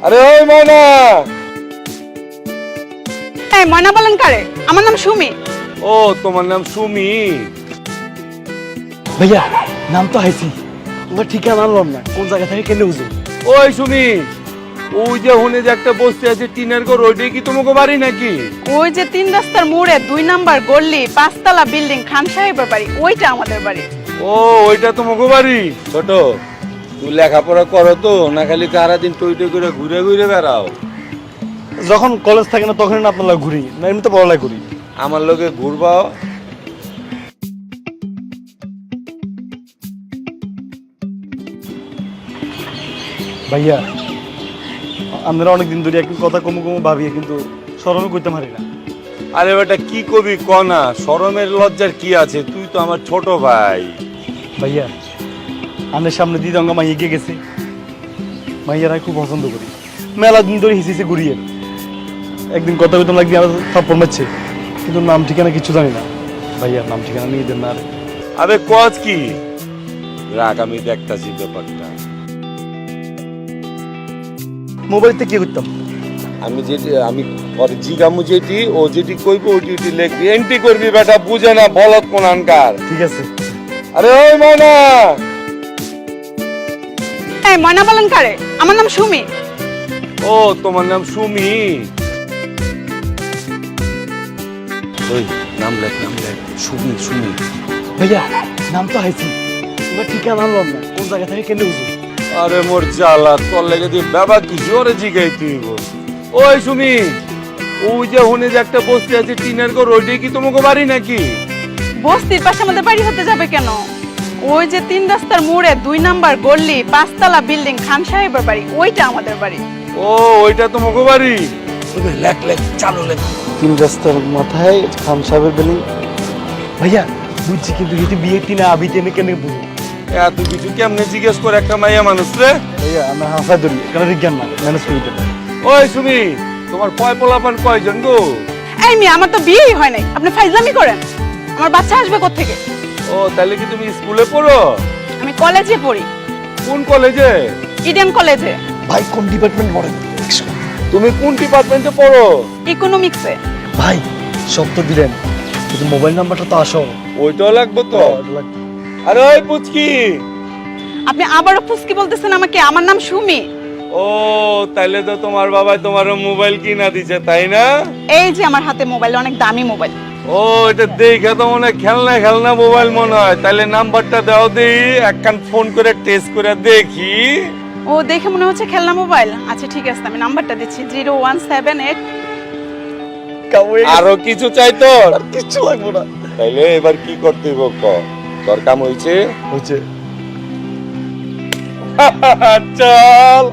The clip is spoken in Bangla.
আরে ওই ময়না। এই ময়না বলেন কারে? আমার নাম সুমি। ও তোমার নাম সুমি? ভাইয়া নাম তো হাইছি, তোমার ঠিকানা আনলাম না, কোন জায়গা থেকে কেন বুঝো? ওই সুমি, ওই যে হুনে যে একটা বস্তি আছে টিনের ঘর, ওইটাই কি তোমাকে বাড়ি নাকি? ওই যে 3 রাস্তার মোড়ে 2 নাম্বার গল্লি 5 তলা বিল্ডিং খান সাহেবের বাড়ি, ওইটা আমাদের বাড়ি। ও ওইটা তোমাকে বাড়ি? ছোট, তুই লেখাপড়া করো তো না খালি সারাদিন টইটে করে ঘুরে ঘুরে বেড়াও? যখন কলেজ থাকে না তখন না আপনার ঘুরি, না এমনিতে পড়ালেখা করি। আমার লোকে ঘুরবাও। ভাইয়া আমরা অনেকদিন ধরে একই কথা কমু কমু ভাবিয়ে কিন্তু স্মরণও করতে পারি না। আরে বেটা কি কবি কনা, শরমের লজ্জার কি আছে? তুই তো আমার ছোট ভাই। ভাইয়া আমাদের সামনে দিদঙ্গা মাইয়ে গিয়ে গেছে, মাইয়ারা খুব পছন্দ করি, মেলা দিন ধরে হিসেছে ঘুরিয়ে। একদিন কথা কইতাম লাগবে আমার থাপ্পড় মারছে, কিন্তু নাম ঠিকানা কিছু জানি না। ভাইয়া নাম ঠিকানা নিয়ে দেন না। আরে আবে কজ কি? রাগ, আমি দেখতাছি ব্যাপারটা। মোবাইলতে কি করতাম? আমি ওর জিগামু যেটি, ও যেটি কইব ওটি ওটি লিখবি, এন্ট্রি করবি বেটা, বুঝে না বলত কোন আনকার। ঠিক আছে। আরে ওই ময়না। এই ময়না বলেন কারে? আমার নাম সুমি। ও তোমার নাম সুমি? ওই নাম লেখ, নাম লেখ, সুমি সুমি। ভাইয়া নাম তো হাইছি, তোমার ঠিকানা আনলাম না, কোন জায়গা থেকে কেন বুঝো? আরে মোর জ্বালা, তোর লেগে তুই বাবা কি জোরে জিগাই তুই বল। ওই সুমি, ওই যে হুনে যে একটা বস্তি আছে টিনের ঘর, ওইটাই কি তোমাকে বাড়ি নাকি? বস্তির পাশে আমাদের বাড়ি হতে যাবে কেন? ওই যে 3 রাস্তার মোড়ে 2 নাম্বার গল্লি 5 তলা বিল্ডিং খান সাহেবের বাড়ি, ওইটা আমাদের বাড়ি। ও ওইটা তোমাকে বাড়ি? লেখ লেখ, চালু লেখ। 3 রাস্তার মাথায় খান সাহেবের বিল্ডিং। ভাইয়া বুঝছি, কিন্তু এটি বিয়ে টিনা আবিতে এনে কেন বুঝো? এত কিছু কেমনে জিজ্ঞেস করে একটা মাইয়া মানুষ রে? ভাইয়া আমরা হাসা ধরি, এখানে বিজ্ঞান না, ম্যানেজ করে দেবে। ওই সুমি, তোমার পয় পোলাপান কয়জন গো? এই মেয়ে, আমার তো বিয়েই হয় নাই, আপনি ফাইজলামি করেন। আমার বাচ্চা আসবে কোত্থেকে? ও তাহলে কি তুমি স্কুলে পড়ো? আমি কলেজে পড়ি, কোন কলেজে? ইডেন কলেজে, ভাই কোন ডিপার্টমেন্ট পড়েন? তুমি কোন ডিপার্টমেন্টে পড়ো? ইকোনমিক্সে। ভাই সব তো দিলেন, কিন্তু মোবাইল নাম্বারটা তো আসো। ওইটাও লাগবে তো। আরে ওই পুচকি। আপনি আবারও ফুসকি বলতেছেন আমাকে? আমার নাম সুমি। ও তাইলে তো তোমার বাবা তোমার মোবাইল কিনা দিছে, তাই না? এই যে আমার হাতে মোবাইল, অনেক দামি মোবাইল। ও এটা দেখে তো মনে হয় খেলনা খেলনা মোবাইল মনে হয়। তাইলে নাম্বারটা দাও দেই, একখান ফোন করে টেস্ট করে দেখি। ও দেখে মনে হচ্ছে খেলনা মোবাইল। আচ্ছা ঠিক আছে, আমি নাম্বারটা দিচ্ছি, 0178। আরো কিছু চাই তোর? কিচ্ছু লাগবে না। তাইলে এবার কি করতে হইব ক? তোর কাম হইছে? হচ্ছে চল।